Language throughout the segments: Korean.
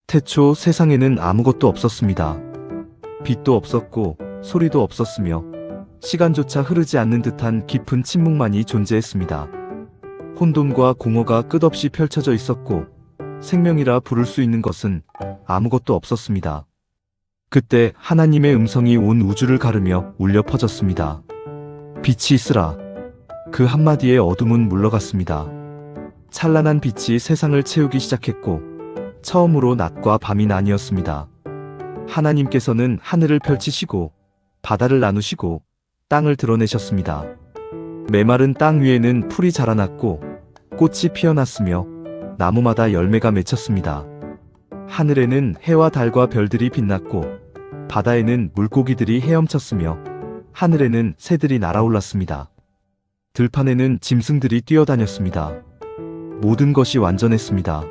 태초 세상에는 아무것도 없었습니다. 빛도 없었고 소리도 없었으며 시간조차 흐르지 않는 듯한 깊은 침묵만이 존재했습니다. 혼돈과 공허가 끝없이 펼쳐져 있었고 생명이라 부를 수 있는 것은 아무것도 없었습니다. 그때 하나님의 음성이 온 우주를 가르며 울려 퍼졌습니다. 빛이 있으라. 그 한마디에 어둠은 물러갔습니다. 찬란한 빛이 세상을 채우기 시작했고 처음으로 낮과 밤이 나뉘었습니다. 하나님께서는 하늘을 펼치시고 바다를 나누시고 땅을 드러내셨습니다. 메마른 땅 위에는 풀이 자라났고 꽃이 피어났으며 나무마다 열매가 맺혔습니다. 하늘에는 해와 달과 별들이 빛났고 바다에는 물고기들이 헤엄쳤으며 하늘에는 새들이 날아올랐습니다. 들판에는 짐승들이 뛰어다녔습니다. 모든 것이 완전했습니다.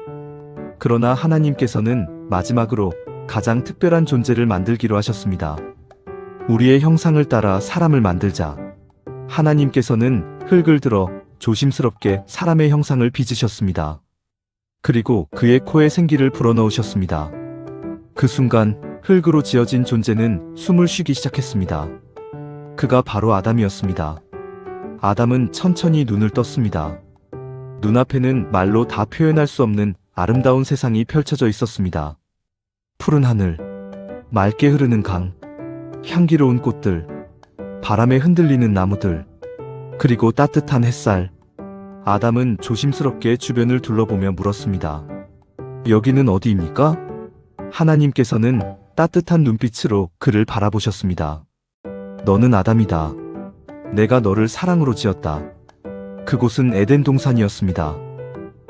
그러나 하나님께서는 마지막으로 가장 특별한 존재를 만들기로 하셨습니다. 우리의 형상을 따라 사람을 만들자. 하나님께서는 흙을 들어 조심스럽게 사람의 형상을 빚으셨습니다. 그리고 그의 코에 생기를 불어넣으셨습니다. 그 순간 흙으로 지어진 존재는 숨을 쉬기 시작했습니다. 그가 바로 아담이었습니다. 아담은 천천히 눈을 떴습니다. 눈앞에는 말로 다 표현할 수 없는 아름다운 세상이 펼쳐져 있었습니다. 푸른 하늘, 맑게 흐르는 강, 향기로운 꽃들, 바람에 흔들리는 나무들, 그리고 따뜻한 햇살. 아담은 조심스럽게 주변을 둘러보며 물었습니다. 여기는 어디입니까? 하나님께서는 따뜻한 눈빛으로 그를 바라보셨습니다. 너는 아담이다. 내가 너를 사랑으로 지었다. 그곳은 에덴 동산이었습니다.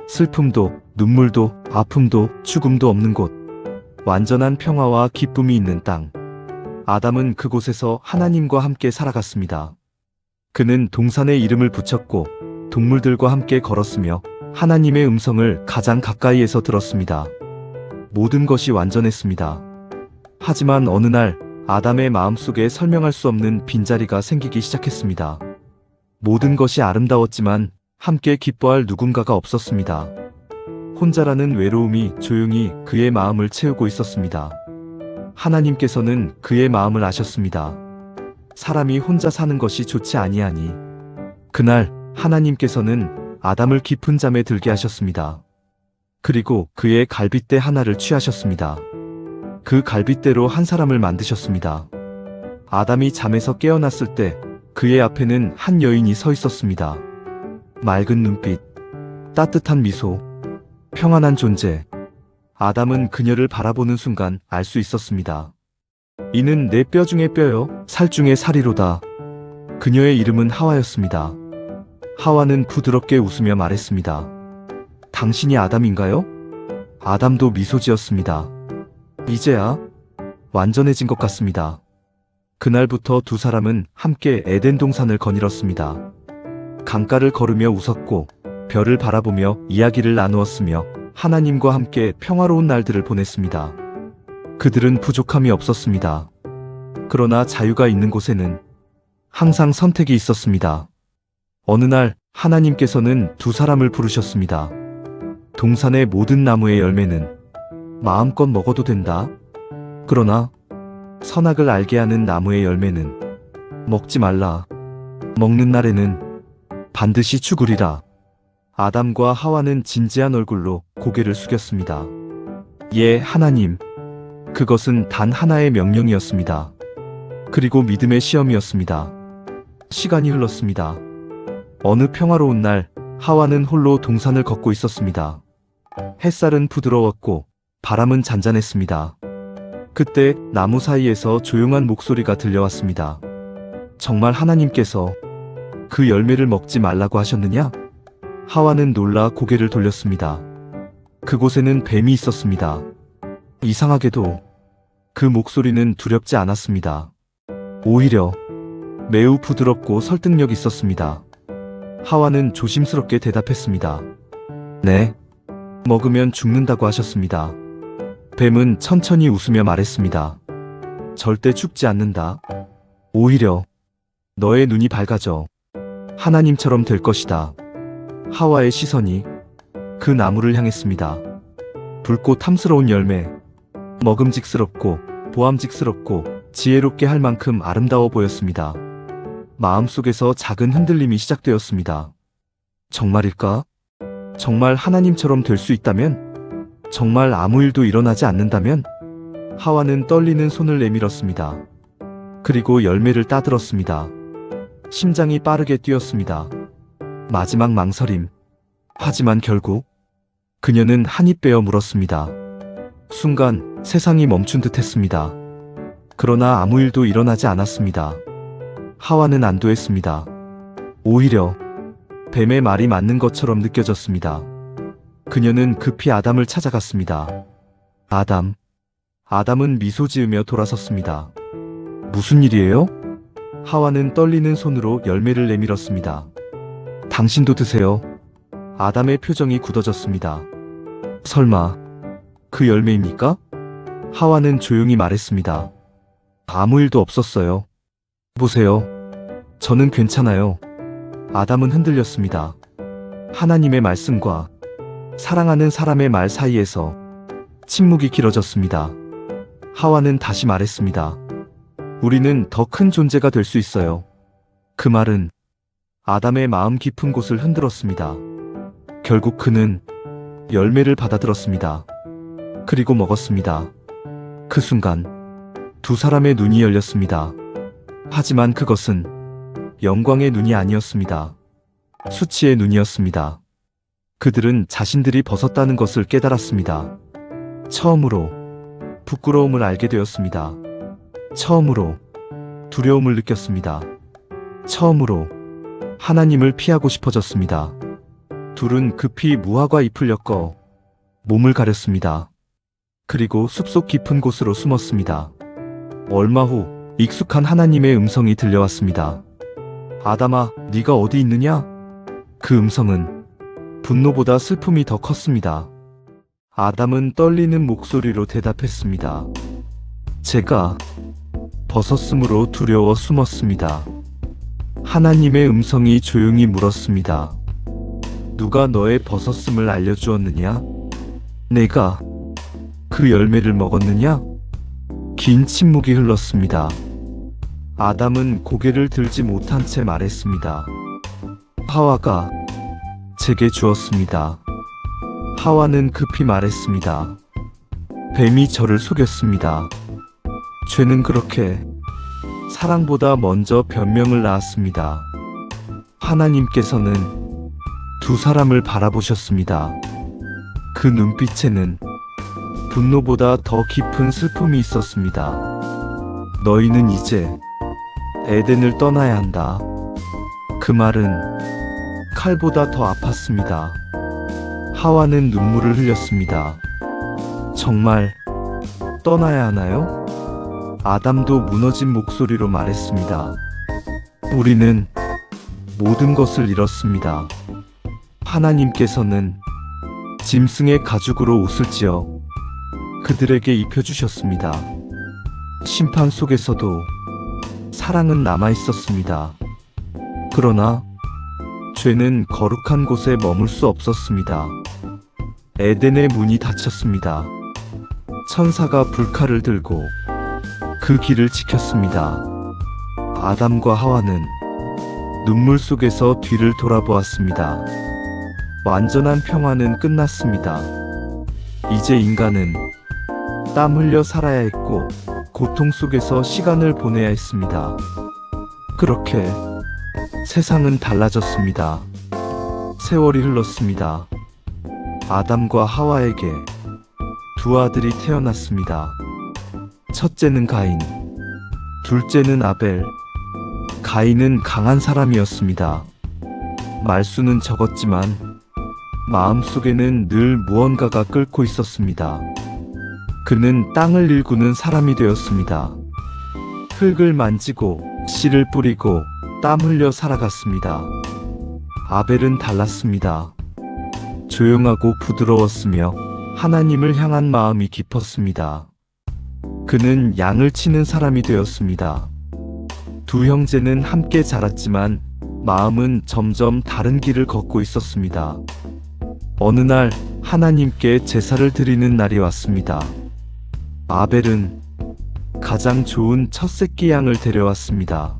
슬픔도, 눈물도, 아픔도, 죽음도 없는 곳. 완전한 평화와 기쁨이 있는 땅. 아담은 그곳에서 하나님과 함께 살아갔습니다. 그는 동산에 이름을 붙였고 동물들과 함께 걸었으며 하나님의 음성을 가장 가까이에서 들었습니다. 모든 것이 완전했습니다. 하지만 어느 날 아담의 마음속에 설명할 수 없는 빈자리가 생기기 시작했습니다. 모든 것이 아름다웠지만 함께 기뻐할 누군가가 없었습니다. 혼자라는 외로움이 조용히 그의 마음을 채우고 있었습니다. 하나님께서는 그의 마음을 아셨습니다. 사람이 혼자 사는 것이 좋지 아니하니. 그날 하나님께서는 아담을 깊은 잠에 들게 하셨습니다. 그리고 그의 갈빗대 하나를 취하셨습니다. 그 갈빗대로 한 사람을 만드셨습니다. 아담이 잠에서 깨어났을 때 그의 앞에는 한 여인이 서 있었습니다. 맑은 눈빛, 따뜻한 미소, 평안한 존재. 아담은 그녀를 바라보는 순간 알 수 있었습니다. 이는 내 뼈 중의 뼈요, 살 중의 살이로다. 그녀의 이름은 하와였습니다. 하와는 부드럽게 웃으며 말했습니다. 당신이 아담인가요? 아담도 미소 지었습니다. 이제야 완전해진 것 같습니다. 그날부터 두 사람은 함께 에덴 동산을 거닐었습니다. 강가를 걸으며 웃었고 별을 바라보며 이야기를 나누었으며 하나님과 함께 평화로운 날들을 보냈습니다. 그들은 부족함이 없었습니다. 그러나 자유가 있는 곳에는 항상 선택이 있었습니다. 어느 날 하나님께서는 두 사람을 부르셨습니다. 동산의 모든 나무의 열매는 마음껏 먹어도 된다. 그러나 선악을 알게 하는 나무의 열매는 먹지 말라. 먹는 날에는 반드시 죽으리라. 아담과 하와는 진지한 얼굴로 고개를 숙였습니다. 예, 하나님. 그것은 단 하나의 명령이었습니다. 그리고 믿음의 시험이었습니다. 시간이 흘렀습니다. 어느 평화로운 날 하와는 홀로 동산을 걷고 있었습니다. 햇살은 부드러웠고 바람은 잔잔했습니다. 그때 나무 사이에서 조용한 목소리가 들려왔습니다. 정말 하나님께서 그 열매를 먹지 말라고 하셨느냐? 하와는 놀라 고개를 돌렸습니다. 그곳에는 뱀이 있었습니다. 이상하게도 그 목소리는 두렵지 않았습니다. 오히려 매우 부드럽고 설득력 있었습니다. 하와는 조심스럽게 대답했습니다. 네, 먹으면 죽는다고 하셨습니다. 뱀은 천천히 웃으며 말했습니다. 절대 죽지 않는다. 오히려 너의 눈이 밝아져 하나님처럼 될 것이다. 하와의 시선이 그 나무를 향했습니다. 붉고 탐스러운 열매. 먹음직스럽고 보암직스럽고 지혜롭게 할 만큼 아름다워 보였습니다. 마음속에서 작은 흔들림이 시작되었습니다. 정말일까? 정말 하나님처럼 될 수 있다면? 정말 아무 일도 일어나지 않는다면? 하와는 떨리는 손을 내밀었습니다. 그리고 열매를 따들었습니다. 심장이 빠르게 뛰었습니다. 마지막 망설임. 하지만 결국 그녀는 한 입 베어 물었습니다. 순간 세상이 멈춘 듯 했습니다. 그러나 아무 일도 일어나지 않았습니다. 하와는 안도했습니다. 오히려 뱀의 말이 맞는 것처럼 느껴졌습니다. 그녀는 급히 아담을 찾아갔습니다. 아담. 아담은 미소 지으며 돌아섰습니다. 무슨 일이에요? 하와는 떨리는 손으로 열매를 내밀었습니다. 당신도 드세요. 아담의 표정이 굳어졌습니다. 설마 그 열매입니까? 하와는 조용히 말했습니다. 아무 일도 없었어요. 보세요. 저는 괜찮아요. 아담은 흔들렸습니다. 하나님의 말씀과 사랑하는 사람의 말 사이에서 침묵이 길어졌습니다. 하와는 다시 말했습니다. 우리는 더 큰 존재가 될 수 있어요. 그 말은 아담의 마음 깊은 곳을 흔들었습니다. 결국 그는 열매를 받아들었습니다. 그리고 먹었습니다. 그 순간 두 사람의 눈이 열렸습니다. 하지만 그것은 영광의 눈이 아니었습니다. 수치의 눈이었습니다. 그들은 자신들이 벗었다는 것을 깨달았습니다. 처음으로 부끄러움을 알게 되었습니다. 처음으로 두려움을 느꼈습니다. 처음으로 하나님을 피하고 싶어졌습니다. 둘은 급히 무화과 잎을 엮어 몸을 가렸습니다. 그리고 숲속 깊은 곳으로 숨었습니다. 얼마 후 익숙한 하나님의 음성이 들려왔습니다. 아담아, 네가 어디 있느냐? 그 음성은 분노보다 슬픔이 더 컸습니다. 아담은 떨리는 목소리로 대답했습니다. 제가 벗었으므로 두려워 숨었습니다. 하나님의 음성이 조용히 물었습니다. 누가 너의 벗었음을 알려주었느냐? 내가 그 열매를 먹었느냐? 긴 침묵이 흘렀습니다. 아담은 고개를 들지 못한 채 말했습니다. 하와가 제게 주었습니다. 하와는 급히 말했습니다. 뱀이 저를 속였습니다. 죄는 그렇게 사랑보다 먼저 변명을 낳았습니다. 하나님께서는 두 사람을 바라보셨습니다. 그 눈빛에는 분노보다 더 깊은 슬픔이 있었습니다. 너희는 이제 에덴을 떠나야 한다. 그 말은 칼보다 더 아팠습니다. 하와는 눈물을 흘렸습니다. 정말 떠나야 하나요? 아담도 무너진 목소리로 말했습니다. 우리는 모든 것을 잃었습니다. 하나님께서는 짐승의 가죽으로 옷을 지어 그들에게 입혀주셨습니다. 심판 속에서도 사랑은 남아있었습니다. 그러나 죄는 거룩한 곳에 머물 수 없었습니다. 에덴의 문이 닫혔습니다. 천사가 불칼을 들고 그 길을 지켰습니다. 아담과 하와는 눈물 속에서 뒤를 돌아보았습니다. 완전한 평화는 끝났습니다. 이제 인간은 땀 흘려 살아야 했고 고통 속에서 시간을 보내야 했습니다. 그렇게 세상은 달라졌습니다. 세월이 흘렀습니다. 아담과 하와에게 두 아들이 태어났습니다. 첫째는 가인, 둘째는 아벨. 가인은 강한 사람이었습니다. 말수는 적었지만 마음속에는 늘 무언가가 끓고 있었습니다. 그는 땅을 일구는 사람이 되었습니다. 흙을 만지고 씨를 뿌리고 땀 흘려 살아갔습니다. 아벨은 달랐습니다. 조용하고 부드러웠으며 하나님을 향한 마음이 깊었습니다. 그는 양을 치는 사람이 되었습니다. 두 형제는 함께 자랐지만 마음은 점점 다른 길을 걷고 있었습니다. 어느 날 하나님께 제사를 드리는 날이 왔습니다. 아벨은 가장 좋은 첫 새끼 양을 데려왔습니다.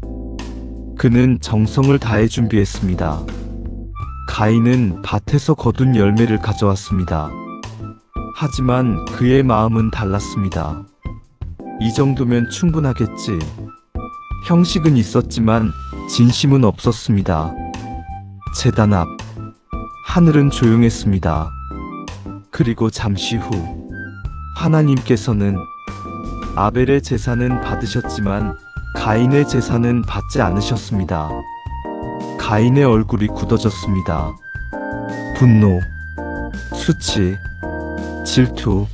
그는 정성을 다해 준비했습니다. 가인은 밭에서 거둔 열매를 가져왔습니다. 하지만 그의 마음은 달랐습니다. 이 정도면 충분하겠지. 형식은 있었지만 진심은 없었습니다. 제단 앞 하늘은 조용했습니다. 그리고 잠시 후 하나님께서는 아벨의 제사는 받으셨지만 가인의 제사는 받지 않으셨습니다. 가인의 얼굴이 굳어졌습니다. 분노, 수치, 질투,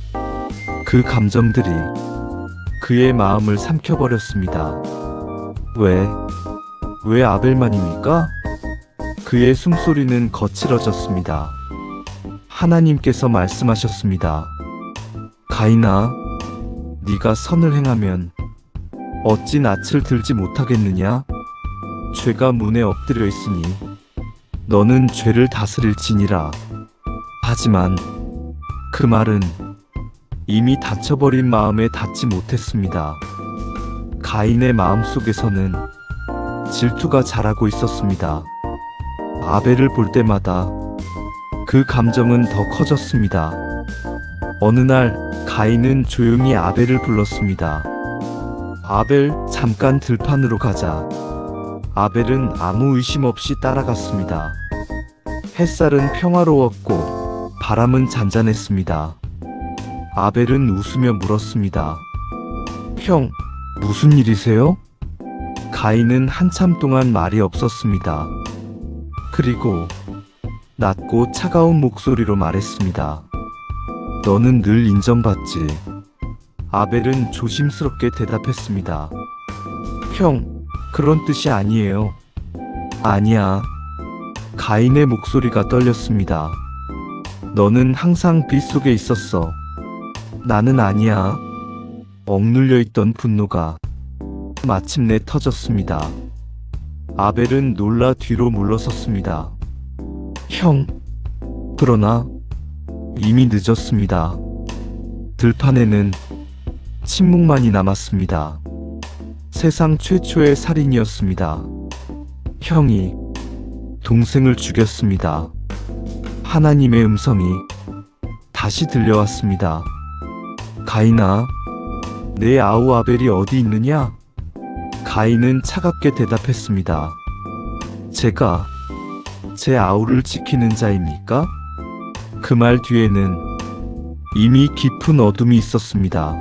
그 감정들이 그의 마음을 삼켜버렸습니다. 왜 아벨만입니까? 그의 숨소리는 거칠어졌습니다. 하나님께서 말씀하셨습니다. 가인아, 네가 선을 행하면 어찌 낯을 들지 못하겠느냐? 죄가 문에 엎드려 있으니 너는 죄를 다스릴지니라. 하지만 그 말은 이미 닫혀버린 마음에 닿지 못했습니다. 가인의 마음속에서는 질투가 자라고 있었습니다. 아벨을 볼 때마다 그 감정은 더 커졌습니다. 어느 날 가인은 조용히 아벨을 불렀습니다. 아벨, 잠깐 들판으로 가자. 아벨은 아무 의심 없이 따라갔습니다. 햇살은 평화로웠고 바람은 잔잔했습니다. 아벨은 웃으며 물었습니다. 형, 무슨 일이세요? 가인은 한참 동안 말이 없었습니다. 그리고 낮고 차가운 목소리로 말했습니다. 너는 늘 인정받지. 아벨은 조심스럽게 대답했습니다. 형, 그런 뜻이 아니에요. 아니야. 가인의 목소리가 떨렸습니다. 너는 항상 빛 속에 있었어. 나는 아니야. 억눌려 있던 분노가 마침내 터졌습니다. 아벨은 놀라 뒤로 물러섰습니다. 형, 그러나 이미 늦었습니다. 들판에는 침묵만이 남았습니다. 세상 최초의 살인이었습니다. 형이 동생을 죽였습니다. 하나님의 음성이 다시 들려왔습니다. 가인아, 내 아우 아벨이 어디 있느냐? 가인은 차갑게 대답했습니다. 제가 제 아우를 지키는 자입니까? 그 말 뒤에는 이미 깊은 어둠이 있었습니다.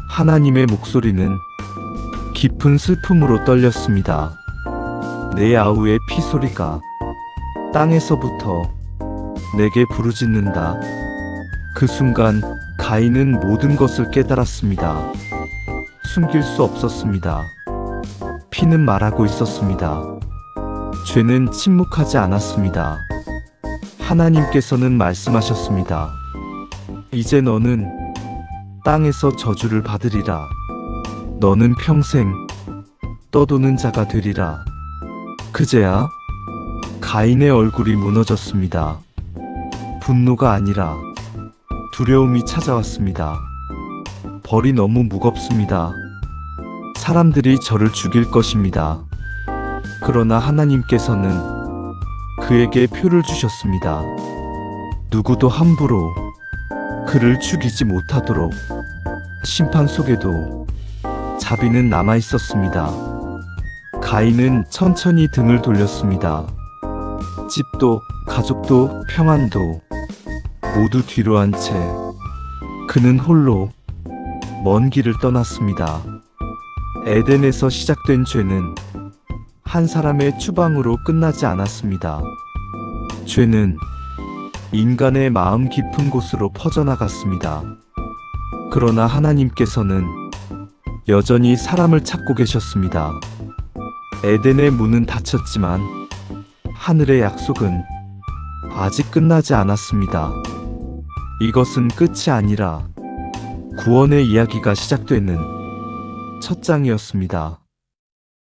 하나님의 목소리는 깊은 슬픔으로 떨렸습니다. 내 아우의 피소리가 땅에서부터 내게 부르짖는다. 그 순간 가인은 모든 것을 깨달았습니다. 숨길 수 없었습니다. 피는 말하고 있었습니다. 죄는 침묵하지 않았습니다. 하나님께서는 말씀하셨습니다. 이제 너는 땅에서 저주를 받으리라. 너는 평생 떠도는 자가 되리라. 그제야 가인의 얼굴이 무너졌습니다. 분노가 아니라 두려움이 찾아왔습니다. 벌이 너무 무겁습니다. 사람들이 저를 죽일 것입니다. 그러나 하나님께서는 그에게 표를 주셨습니다. 누구도 함부로 그를 죽이지 못하도록. 심판 속에도 자비는 남아 있었습니다. 가인은 천천히 등을 돌렸습니다. 집도 가족도 평안도 모두 뒤로 한 채 그는 홀로 먼 길을 떠났습니다. 에덴에서 시작된 죄는 한 사람의 추방으로 끝나지 않았습니다. 죄는 인간의 마음 깊은 곳으로 퍼져나갔습니다. 그러나 하나님께서는 여전히 사람을 찾고 계셨습니다. 에덴의 문은 닫혔지만 하늘의 약속은 아직 끝나지 않았습니다. 이것은 끝이 아니라 구원의 이야기가 시작되는 첫 장이었습니다.